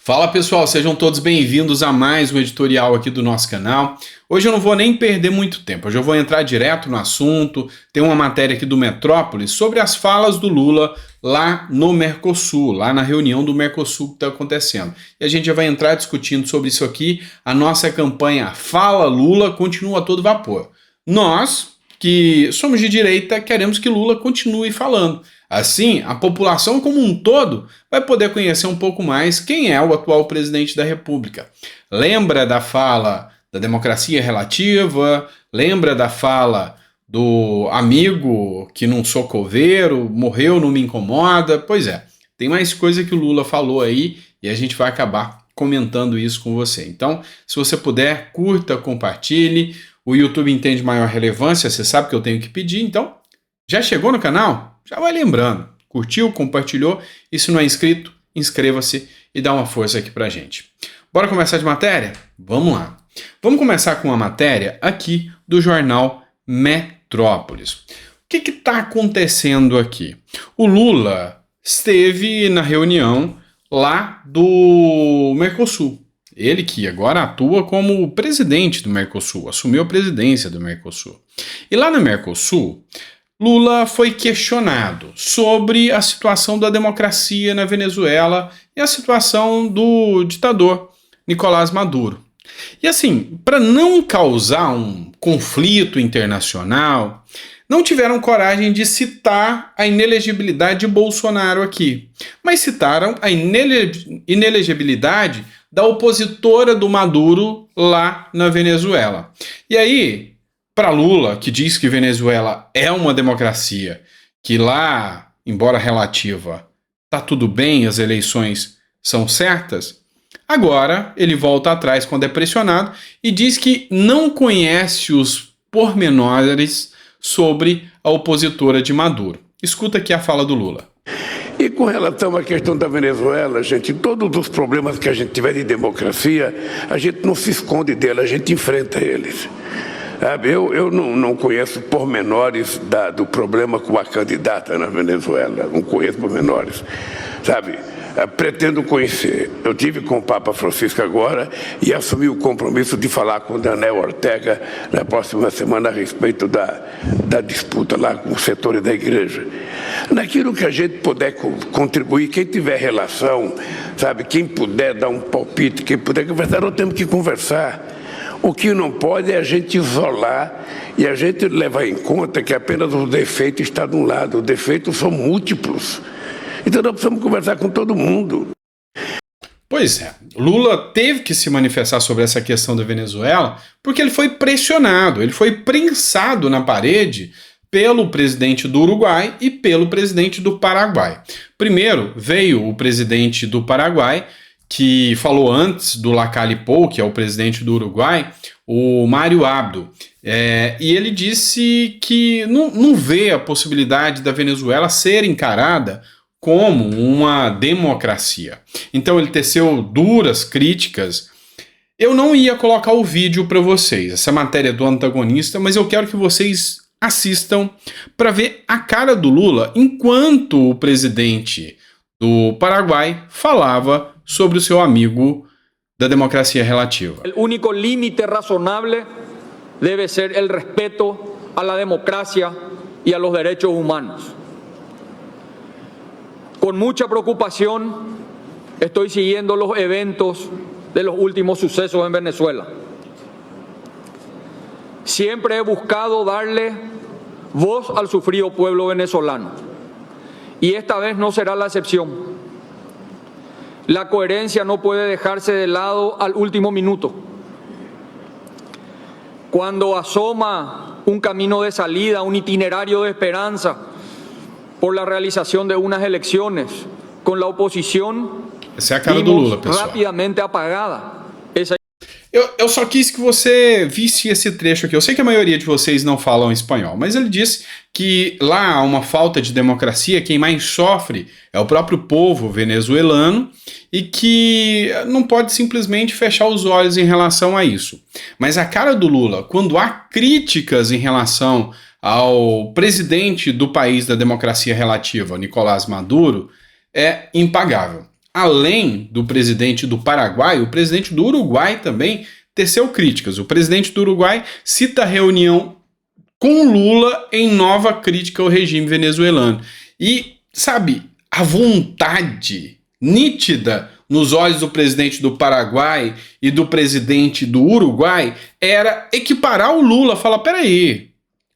Fala pessoal, sejam todos bem-vindos a mais um editorial aqui do nosso canal. Hoje eu não vou nem perder muito tempo, hoje eu vou entrar direto no assunto. Tem uma matéria aqui do Metrópolis sobre as falas do Lula lá no Mercosul, lá na reunião do Mercosul que está acontecendo. E a gente já vai entrar discutindo sobre isso aqui. A nossa campanha Fala Lula continua a todo vapor. Nós, que somos de direita, queremos que Lula continue falando. Assim, a população como um todo vai poder conhecer um pouco mais quem é o atual presidente da República. Lembra da fala da democracia relativa? Lembra da fala do amigo que não sou coveiro, morreu, não me incomoda? Pois é, tem mais coisa que o Lula falou aí e a gente vai acabar comentando isso com você. Então, se você puder, curta, compartilhe. O YouTube entende maior relevância, você sabe que eu tenho que pedir, então já chegou no canal? Já vai lembrando, curtiu, compartilhou, e se não é inscrito, inscreva-se e dá uma força aqui pra gente. Bora começar de matéria? Vamos lá. Vamos começar com uma matéria aqui do jornal Metrópolis. O que está acontecendo aqui? O Lula esteve na reunião lá do Mercosul. Ele que agora atua como presidente do Mercosul, assumiu a presidência do Mercosul. E lá no Mercosul, Lula foi questionado sobre a situação da democracia na Venezuela e a situação do ditador Nicolás Maduro. E assim, para não causar um conflito internacional, não tiveram coragem de citar a inelegibilidade de Bolsonaro aqui, mas citaram a inelegibilidade da opositora do Maduro lá na Venezuela. E aí, para Lula, que diz que Venezuela é uma democracia, que lá, embora relativa, tá tudo bem, as eleições são certas, agora ele volta atrás quando é pressionado e diz que não conhece os pormenores sobre a opositora de Maduro. Escuta aqui a fala do Lula. E com relação à questão da Venezuela, gente, todos os problemas que a gente tiver de democracia, a gente não se esconde dela, a gente enfrenta eles. Eu não conheço pormenores do problema com a candidata na Venezuela, não conheço pormenores, sabe? Pretendo conhecer. Eu tive com o Papa Francisco agora e assumi o compromisso de falar com o Daniel Ortega na próxima semana a respeito da disputa lá com os setores da igreja. Naquilo que a gente puder contribuir, quem tiver relação, sabe, quem puder dar um palpite, quem puder conversar, nós temos que conversar. O que não pode é a gente isolar e a gente levar em conta que apenas o defeito está de um lado, os defeitos são múltiplos. Então nós precisamos conversar com todo mundo. Pois é, Lula teve que se manifestar sobre essa questão da Venezuela porque ele foi pressionado, ele foi prensado na parede pelo presidente do Uruguai e pelo presidente do Paraguai. Primeiro veio o presidente do Paraguai, que falou antes do Lacalle Pou, que é o presidente do Uruguai, o Mário Abdo. E ele disse que não vê a possibilidade da Venezuela ser encarada como uma democracia. Então ele teceu duras críticas. Eu não ia colocar o vídeo para vocês, essa matéria do antagonista, mas eu quero que vocês assistam para ver a cara do Lula enquanto o presidente do Paraguai falava sobre o seu amigo da democracia relativa. O único límite razonável deve ser o respeito à democracia e aos direitos humanos. Com muita preocupação, estou seguindo os eventos de los últimos sucesos en Venezuela. Siempre he buscado darle voz al sufrido pueblo venezolano y esta vez no será la excepción. La coherencia no puede dejarse de lado al último minuto. Cuando asoma un camino de salida, un itinerario de esperanza por la realización de unas elecciones con la oposición, essa é a cara do Lula, pessoal. Rapidamente apagada. Eu só quis que você visse esse trecho aqui. Eu sei que a maioria de vocês não falam espanhol, mas ele disse que lá há uma falta de democracia, quem mais sofre é o próprio povo venezuelano e que não pode simplesmente fechar os olhos em relação a isso. Mas a cara do Lula, quando há críticas em relação ao presidente do país da democracia relativa, Nicolás Maduro, é impagável. além do presidente do Paraguai, o presidente do Uruguai também teceu críticas. O presidente do Uruguai cita a reunião com Lula em nova crítica ao regime venezuelano. E, sabe, a vontade nítida nos olhos do presidente do Paraguai e do presidente do Uruguai era equiparar o Lula, falar, peraí,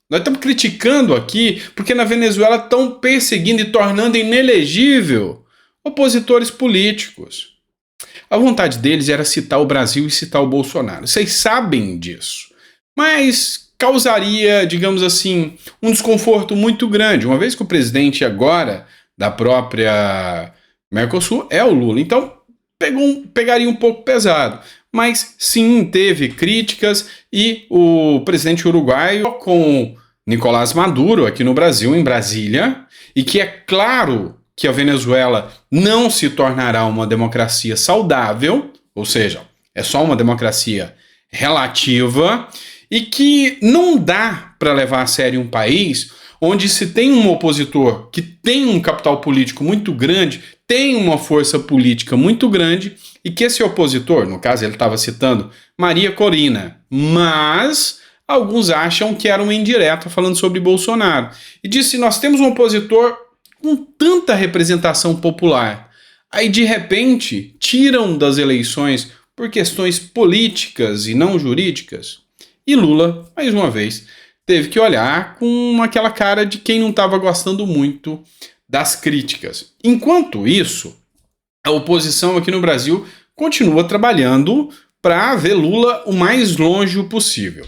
nós estamos criticando aqui porque na Venezuela estão perseguindo e tornando inelegível opositores políticos. A vontade deles era citar o Brasil e citar o Bolsonaro. Vocês sabem disso. Mas causaria, digamos assim, um desconforto muito grande, uma vez que o presidente agora da própria Mercosul é o Lula. Então, pegaria um pouco pesado. Mas sim, teve críticas e o presidente uruguaio com Nicolás Maduro aqui no Brasil, em Brasília, e que é claro que a Venezuela não se tornará uma democracia saudável, ou seja, é só uma democracia relativa, e que não dá para levar a sério um país onde se tem um opositor que tem um capital político muito grande, tem uma força política muito grande, e que esse opositor, no caso ele estava citando Maria Corina, mas alguns acham que era uma indireta falando sobre Bolsonaro. E disse, nós temos um opositor com tanta representação popular, aí de repente tiram das eleições por questões políticas e não jurídicas. E Lula, mais uma vez, teve que olhar com aquela cara de quem não estava gostando muito das críticas. Enquanto isso, a oposição aqui no Brasil continua trabalhando para ver Lula o mais longe possível.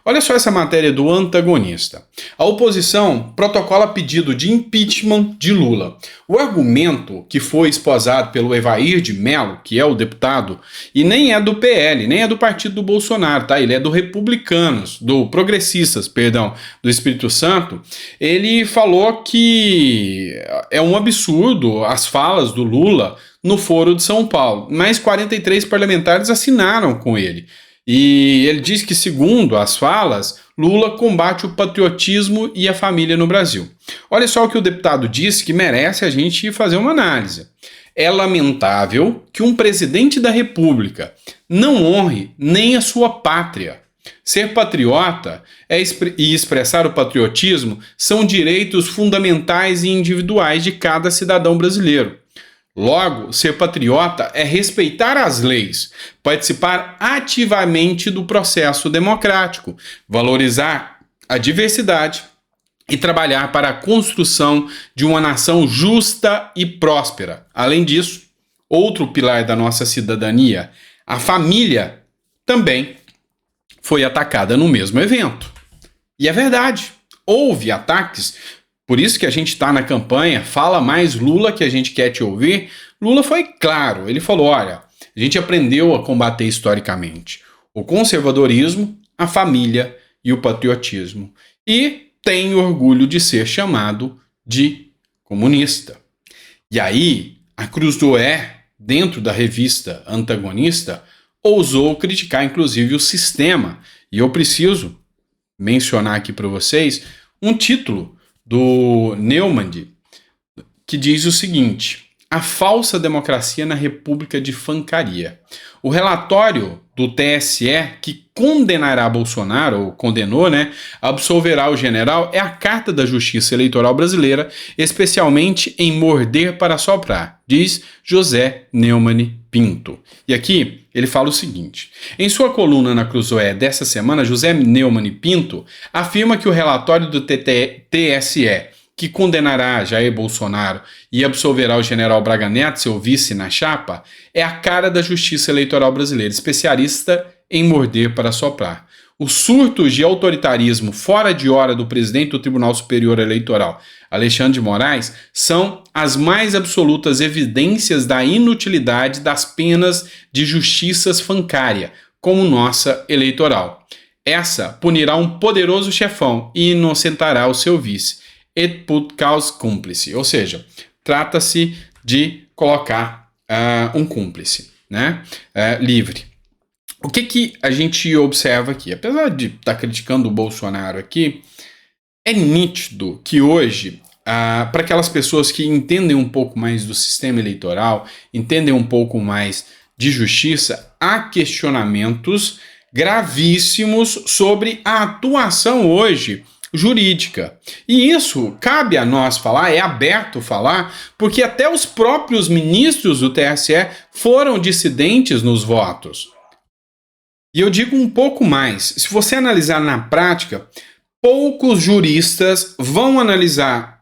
Olha só essa matéria do Antagonista. A oposição protocola pedido de impeachment de Lula. O argumento que foi esposado pelo Evair de Mello, que é o deputado, e nem é do PL, nem é do partido do Bolsonaro, tá? Ele é do Republicanos, do Progressistas, perdão, do Espírito Santo. Ele falou que é um absurdo as falas do Lula no Foro de São Paulo, mas 43 parlamentares assinaram com ele. E ele diz que, segundo as falas, Lula combate o patriotismo e a família no Brasil. Olha só o que o deputado disse que merece a gente fazer uma análise. É lamentável que um presidente da República não honre nem a sua pátria. Ser patriota e expressar o patriotismo são direitos fundamentais e individuais de cada cidadão brasileiro. Logo, ser patriota é respeitar as leis, participar ativamente do processo democrático, valorizar a diversidade e trabalhar para a construção de uma nação justa e próspera. Além disso, outro pilar da nossa cidadania, a família, também foi atacada no mesmo evento. E é verdade, houve ataques. Por isso que a gente está na campanha, fala mais Lula que a gente quer te ouvir. Lula foi claro, ele falou, olha, a gente aprendeu a combater historicamente o conservadorismo, a família e o patriotismo. E tem orgulho de ser chamado de comunista. E aí, a Cruzoé, dentro da revista Antagonista, ousou criticar inclusive o sistema. E eu preciso mencionar aqui para vocês um título do Neumann, que diz o seguinte: a falsa democracia na República de Fancaria. O relatório do TSE, que condenará Bolsonaro, ou condenou, absolverá o general, é a carta da Justiça Eleitoral Brasileira, especialmente em morder para soprar, diz José Neumann Pinto. E aqui ele fala o seguinte: em sua coluna na Cruzoé dessa semana, José Neumann Pinto afirma que o relatório do TSE, que condenará Jair Bolsonaro e absolverá o general Braga Neto, seu vice na chapa, é a cara da Justiça Eleitoral Brasileira, especialista em morder para soprar. Os surtos de autoritarismo fora de hora do presidente do Tribunal Superior Eleitoral, Alexandre de Moraes, são as mais absolutas evidências da inutilidade das penas de justiças fancária, como nossa eleitoral. Essa punirá um poderoso chefão e inocentará o seu vice. Et put cause cúmplice, ou seja, trata-se de colocar um cúmplice, livre. O que a gente observa aqui? Apesar de estar criticando o Bolsonaro aqui, é nítido que hoje para aquelas pessoas que entendem um pouco mais do sistema eleitoral, entendem um pouco mais de justiça, há questionamentos gravíssimos sobre a atuação hoje jurídica. E isso cabe a nós falar, é aberto falar, porque até os próprios ministros do TSE foram dissidentes nos votos. E eu digo um pouco mais, se você analisar na prática, poucos juristas vão analisar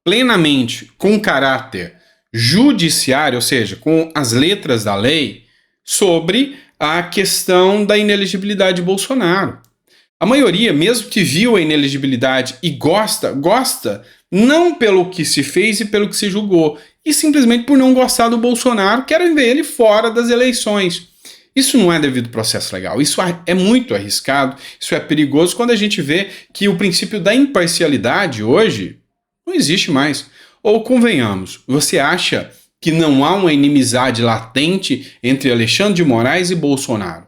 plenamente, com caráter judiciário, ou seja, com as letras da lei, sobre a questão da inelegibilidade de Bolsonaro. A maioria, mesmo que viu a inelegibilidade e gosta não pelo que se fez e pelo que se julgou, e simplesmente por não gostar do Bolsonaro, querem ver ele fora das eleições. Isso não é devido processo legal, isso é muito arriscado, isso é perigoso quando a gente vê que o princípio da imparcialidade hoje não existe mais. Ou convenhamos, você acha que não há uma inimizade latente entre Alexandre de Moraes e Bolsonaro?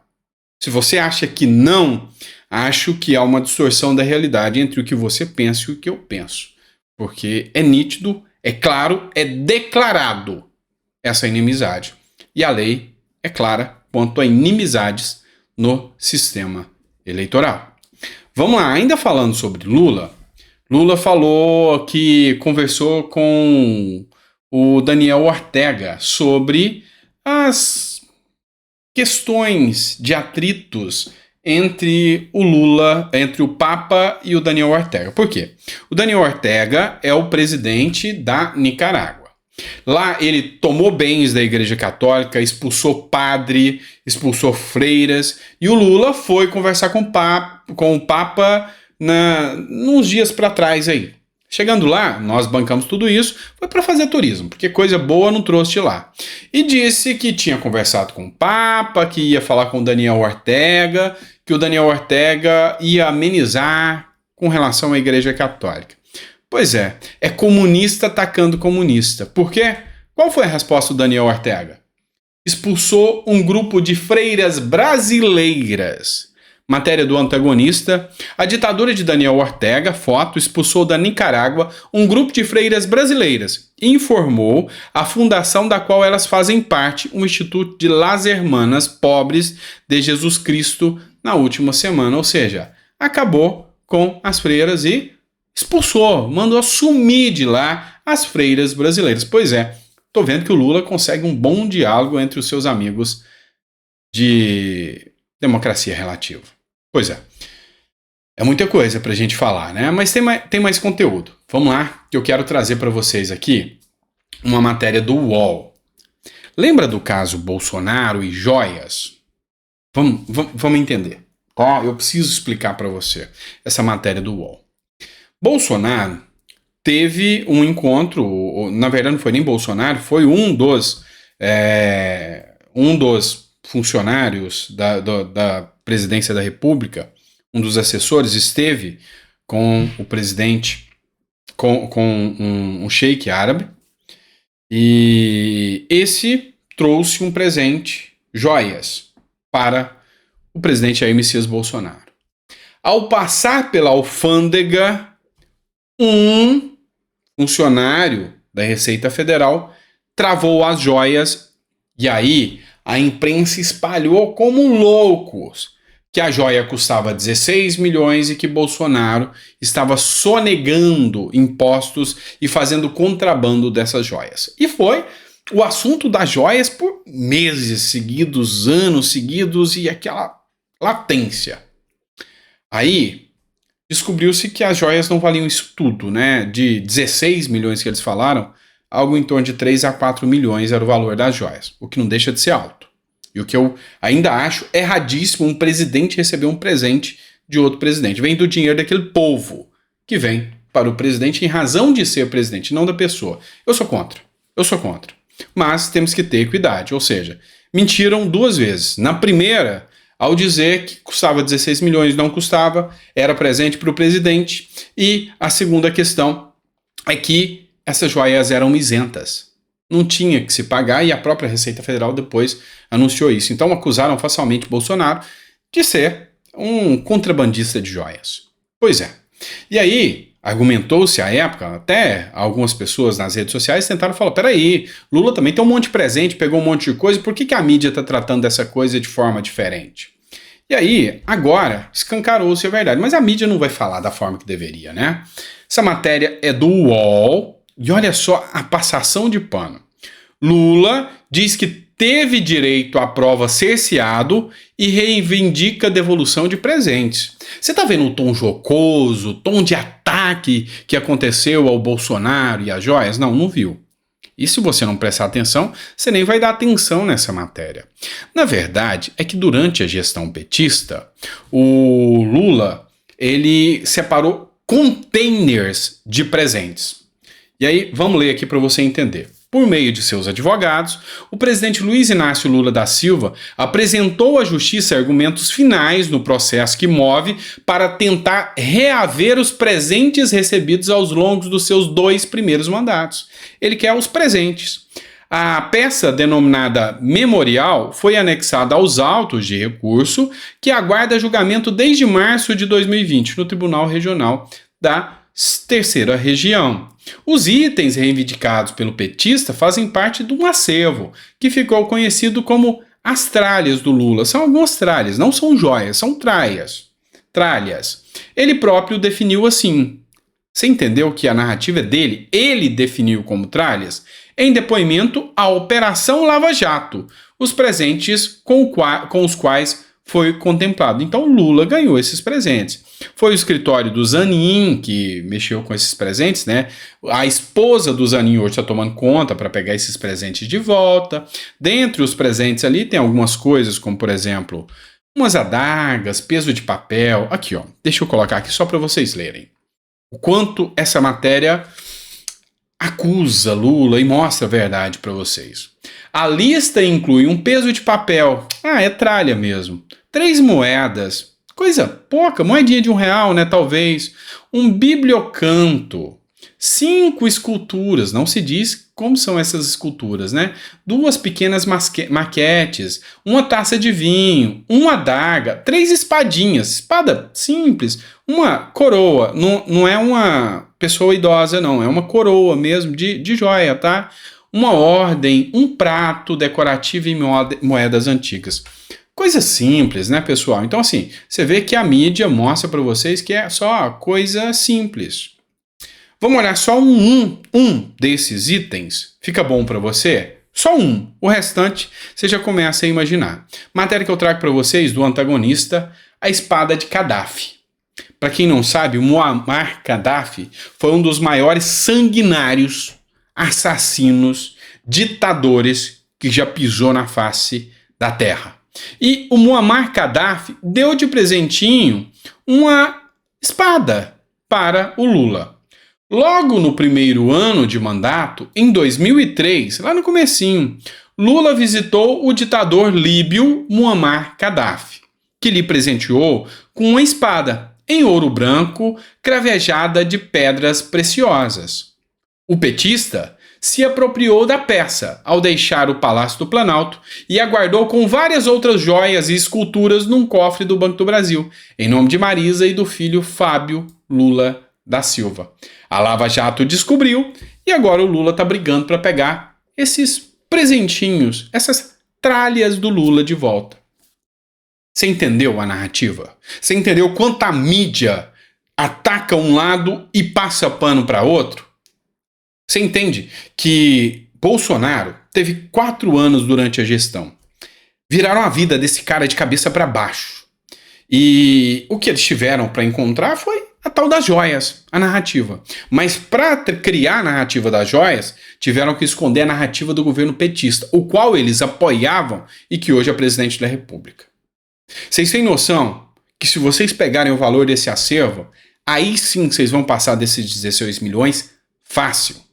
Se você acha que não, acho que há uma distorção da realidade entre o que você pensa e o que eu penso. Porque é nítido, é claro, é declarado essa inimizade. E a lei é clara quanto a inimizades no sistema eleitoral. Vamos lá, ainda falando sobre Lula, Lula falou que conversou com o Daniel Ortega sobre as questões de atritos entre o Lula, entre o Papa e o Daniel Ortega. Por quê? O Daniel Ortega é o presidente da Nicarágua. Lá ele tomou bens da Igreja Católica, expulsou padre, expulsou freiras, e o Lula foi conversar com o Papa nos dias para trás aí. Chegando lá, nós bancamos tudo isso, foi para fazer turismo, porque coisa boa não trouxe de lá. E disse que tinha conversado com o Papa, que ia falar com o Daniel Ortega, que o Daniel Ortega ia amenizar com relação à Igreja Católica. Pois é comunista atacando comunista. Por quê? Qual foi a resposta do Daniel Ortega? Expulsou um grupo de freiras brasileiras. Matéria do antagonista, a ditadura de Daniel Ortega, foto, expulsou da Nicarágua um grupo de freiras brasileiras e informou a fundação da qual elas fazem parte, o Instituto de Las Hermanas Pobres de Jesus Cristo, na última semana. Ou seja, acabou com as freiras e expulsou, mandou sumir de lá as freiras brasileiras. Pois é, tô vendo que o Lula consegue um bom diálogo entre os seus amigos de democracia relativa. Pois é muita coisa pra gente falar, né? Mas tem mais conteúdo. Vamos lá, que eu quero trazer para vocês aqui uma matéria do UOL. Lembra do caso Bolsonaro e joias? Vamos entender. Ó, eu preciso explicar para você essa matéria do UOL. Bolsonaro teve um encontro, na verdade não foi nem Bolsonaro, foi um dos funcionários da presidência da República, um dos assessores, esteve com o presidente, com um sheik árabe, e esse trouxe um presente, joias, para o presidente Jair Messias Bolsonaro. Ao passar pela alfândega, um funcionário da Receita Federal travou as joias, e aí a imprensa espalhou como loucos que a joia custava 16 milhões e que Bolsonaro estava sonegando impostos e fazendo contrabando dessas joias. E foi o assunto das joias por meses seguidos, anos seguidos, e aquela latência. Aí descobriu-se que as joias não valiam isso tudo, né? De 16 milhões que eles falaram, algo em torno de 3 a 4 milhões era o valor das joias, o que não deixa de ser alto. E o que eu ainda acho erradíssimo um presidente receber um presente de outro presidente. Vem do dinheiro daquele povo que vem para o presidente em razão de ser presidente, não da pessoa. Eu sou contra. Mas temos que ter equidade, ou seja, mentiram duas vezes. Na primeira, ao dizer que custava 16 milhões, não custava, era presente para o presidente. E a segunda questão é que essas joias eram isentas. Não tinha que se pagar, e a própria Receita Federal depois anunciou isso. Então acusaram facilmente Bolsonaro de ser um contrabandista de joias. Pois é. E aí Argumentou-se à época, até algumas pessoas nas redes sociais tentaram falar, peraí, Lula também tem um monte de presente, pegou um monte de coisa, por que a mídia está tratando dessa coisa de forma diferente? E aí, agora, escancarou-se a verdade, mas a mídia não vai falar da forma que deveria, né? Essa matéria é do UOL, e olha só a passação de pano. Lula diz que teve direito à prova cerceado e reivindica a devolução de presentes. Você tá vendo o tom jocoso, o tom de ataque que aconteceu ao Bolsonaro e às joias? Não viu. E se você não prestar atenção, você nem vai dar atenção nessa matéria. Na verdade, é que durante a gestão petista, o Lula, ele separou containers de presentes. E aí, vamos ler aqui para você entender. Por meio de seus advogados, o presidente Luiz Inácio Lula da Silva apresentou à Justiça argumentos finais no processo que move para tentar reaver os presentes recebidos aos longos dos seus 2 primeiros mandatos. Ele quer os presentes. A peça denominada Memorial foi anexada aos autos de recurso que aguarda julgamento desde março de 2020 no Tribunal Regional da Terceira Região. Os itens reivindicados pelo petista fazem parte de um acervo que ficou conhecido como as tralhas do Lula. São algumas tralhas, não são joias, são tralhas. Ele próprio definiu assim. Você entendeu que a narrativa é dele? Ele definiu como tralhas? Em depoimento à Operação Lava Jato, os presentes com os quais foi contemplado. Então Lula ganhou esses presentes. Foi o escritório do Zanin que mexeu com esses presentes, né? A esposa do Zanin hoje está tomando conta para pegar esses presentes de volta. Dentre os presentes ali tem algumas coisas, como por exemplo, umas adagas, peso de papel. Aqui, ó. Deixa eu colocar aqui só para vocês lerem. O quanto essa matéria acusa Lula e mostra a verdade para vocês. A lista inclui um peso de papel. É tralha mesmo. 3 moedas. Coisa pouca, moedinha de R$1, né? Talvez. Um bibliocanto. 5 esculturas. Não se diz como são essas esculturas, né? 2 pequenas maquetes. Uma taça de vinho. Uma adaga. 3 espadinhas. Espada simples. Uma coroa. Não é uma pessoa idosa, não. É uma coroa mesmo de joia, tá? Uma ordem, um prato decorativo em moedas antigas. Coisa simples, né, pessoal? Então, assim, você vê que a mídia mostra para vocês que é só coisa simples. Vamos olhar só um desses itens. Fica bom para você? Só um. O restante você já começa a imaginar. Matéria que eu trago para vocês do antagonista, a espada de Gaddafi. Para quem não sabe, o Muammar Gaddafi foi um dos maiores sanguinários, assassinos, ditadores que já pisou na face da terra. E o Muammar Gaddafi deu de presentinho uma espada para o Lula. Logo no primeiro ano de mandato, em 2003, lá no comecinho, Lula visitou o ditador líbio Muammar Gaddafi, que lhe presenteou com uma espada em ouro branco cravejada de pedras preciosas. O petista se apropriou da peça ao deixar o Palácio do Planalto e a guardou com várias outras joias e esculturas num cofre do Banco do Brasil, em nome de Marisa e do filho Fábio Lula da Silva. A Lava Jato descobriu e agora o Lula está brigando para pegar esses presentinhos, essas tralhas do Lula de volta. Você entendeu a narrativa? Você entendeu quanto a mídia ataca um lado e passa pano para outro? Você entende que Bolsonaro teve 4 anos durante a gestão. Viraram a vida desse cara de cabeça para baixo. E o que eles tiveram para encontrar foi a tal das joias, a narrativa. Mas para criar a narrativa das joias, tiveram que esconder a narrativa do governo petista, o qual eles apoiavam e que hoje é presidente da República. Vocês têm noção que se vocês pegarem o valor desse acervo, aí sim vocês vão passar desses 16 milhões fácil.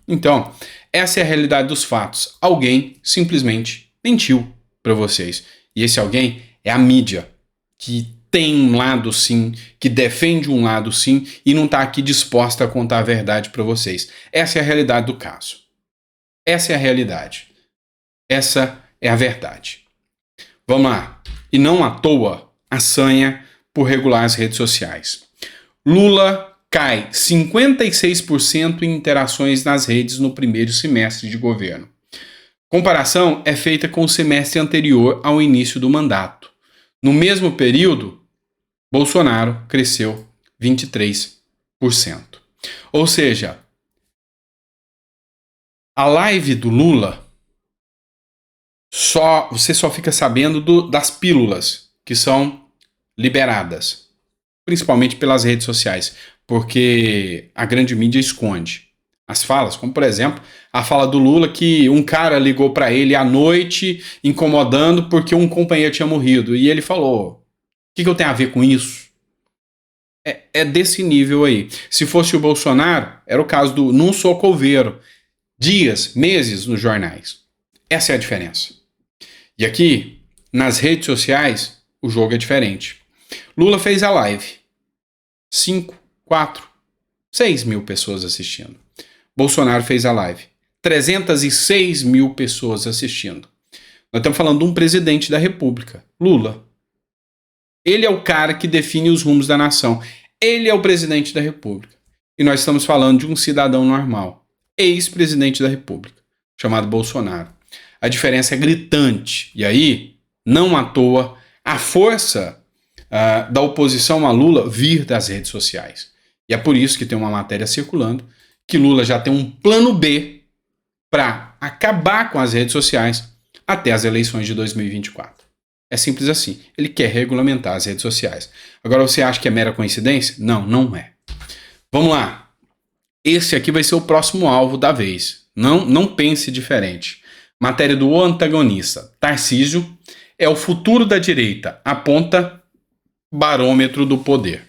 Então, essa é a realidade dos fatos. Alguém simplesmente mentiu para vocês. E esse alguém é a mídia, que tem um lado sim, que defende um lado sim, e não está aqui disposta a contar a verdade para vocês. Essa é a realidade do caso. Essa é a realidade. Essa é a verdade. Vamos lá. E não à toa, a sanha por regular as redes sociais. Lula cai 56% em interações nas redes no primeiro semestre de governo. Comparação é feita com o semestre anterior ao início do mandato. No mesmo período, Bolsonaro cresceu 23%. Ou seja, a live do Lula, você só fica sabendo das pílulas que são liberadas, principalmente pelas redes sociais, porque a grande mídia esconde as falas, como por exemplo, a fala do Lula que um cara ligou para ele à noite incomodando porque um companheiro tinha morrido, e ele falou: o que eu tenho a ver com isso? É desse nível aí. Se fosse o Bolsonaro, era o caso do não sou coveiro, dias, meses nos jornais. Essa é a diferença. E aqui, nas redes sociais, o jogo é diferente. Lula fez a live. 5, 4, 6 mil pessoas assistindo. Bolsonaro fez a live. 306 mil pessoas assistindo. Nós estamos falando de um presidente da República, Lula. Ele é o cara que define os rumos da nação. Ele é o presidente da República. E nós estamos falando de um cidadão normal, ex-presidente da República, chamado Bolsonaro. A diferença é gritante. E aí, não à toa, a força da oposição a Lula vir das redes sociais. E é por isso que tem uma matéria circulando que Lula já tem um plano B para acabar com as redes sociais até as eleições de 2024. É simples assim. Ele quer regulamentar as redes sociais. Agora, você acha que é mera coincidência? Não, não é. Vamos lá. Esse aqui vai ser o próximo alvo da vez. Não pense diferente. Matéria do O Antagonista. Tarcísio é o futuro da direita. Aponta barômetro do poder.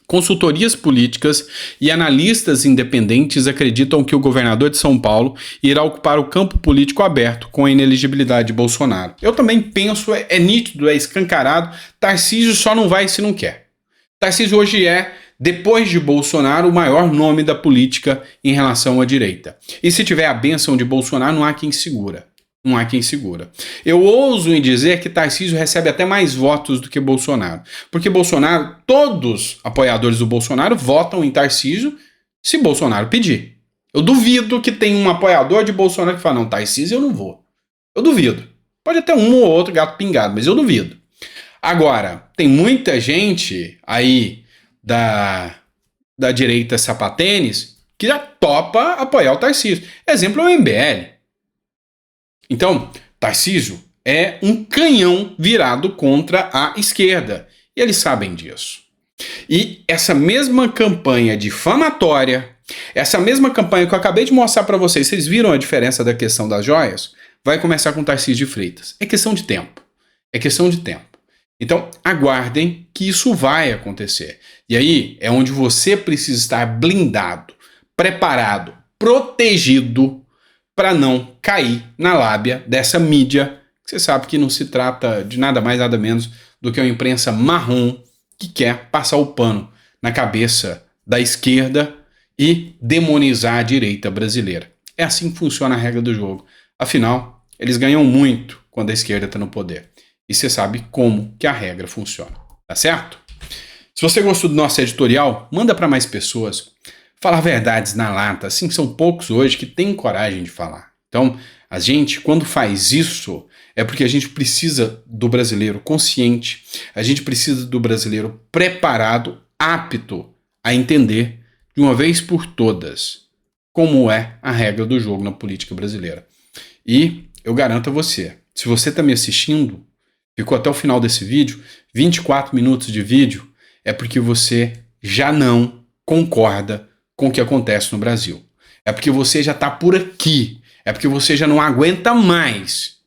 Consultorias políticas e analistas independentes acreditam que o governador de São Paulo irá ocupar o campo político aberto com a inelegibilidade de Bolsonaro. Eu também penso, é nítido, é escancarado, Tarcísio só não vai se não quer. Tarcísio hoje é, depois de Bolsonaro, o maior nome da política em relação à direita. E se tiver a bênção de Bolsonaro, não há quem segura. Não há quem segura. Eu ouso em dizer que Tarcísio recebe até mais votos do que Bolsonaro. Porque Bolsonaro, todos apoiadores do Bolsonaro votam em Tarcísio se Bolsonaro pedir. Eu duvido que tenha um apoiador de Bolsonaro que fala: não, Tarcísio eu não vou. Eu duvido. Pode ter um ou outro gato pingado, mas eu duvido. Agora, tem muita gente aí da direita sapatênis que já topa apoiar o Tarcísio. Exemplo é o MBL. Então, Tarcísio é um canhão virado contra a esquerda. E eles sabem disso. E essa mesma campanha difamatória, essa mesma campanha que eu acabei de mostrar para vocês viram a diferença da questão das joias? Vai começar com Tarcísio de Freitas. É questão de tempo. É questão de tempo. Então, aguardem que isso vai acontecer. E aí é onde você precisa estar blindado, preparado, protegido, para não cair na lábia dessa mídia, que você sabe que não se trata de nada mais, nada menos do que uma imprensa marrom que quer passar o pano na cabeça da esquerda e demonizar a direita brasileira. É assim que funciona a regra do jogo. Afinal, eles ganham muito quando a esquerda está no poder. E você sabe como que a regra funciona. Tá certo? Se você gostou do nosso editorial, manda para mais pessoas. Falar verdades na lata, assim, são poucos hoje que têm coragem de falar. Então, a gente, quando faz isso, é porque a gente precisa do brasileiro consciente, a gente precisa do brasileiro preparado, apto a entender, de uma vez por todas, como é a regra do jogo na política brasileira. E eu garanto a você, se você está me assistindo, ficou até o final desse vídeo, 24 minutos de vídeo, é porque você já não concorda com o que acontece no Brasil. É porque você já está por aqui. É porque você já não aguenta mais.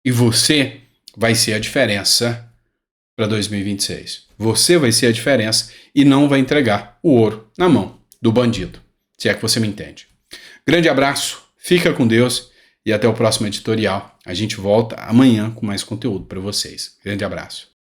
E você vai ser a diferença para 2026. Você vai ser a diferença e não vai entregar o ouro na mão do bandido. Se é que você me entende. Grande abraço, fica com Deus e até o próximo editorial. A gente volta amanhã com mais conteúdo para vocês. Grande abraço.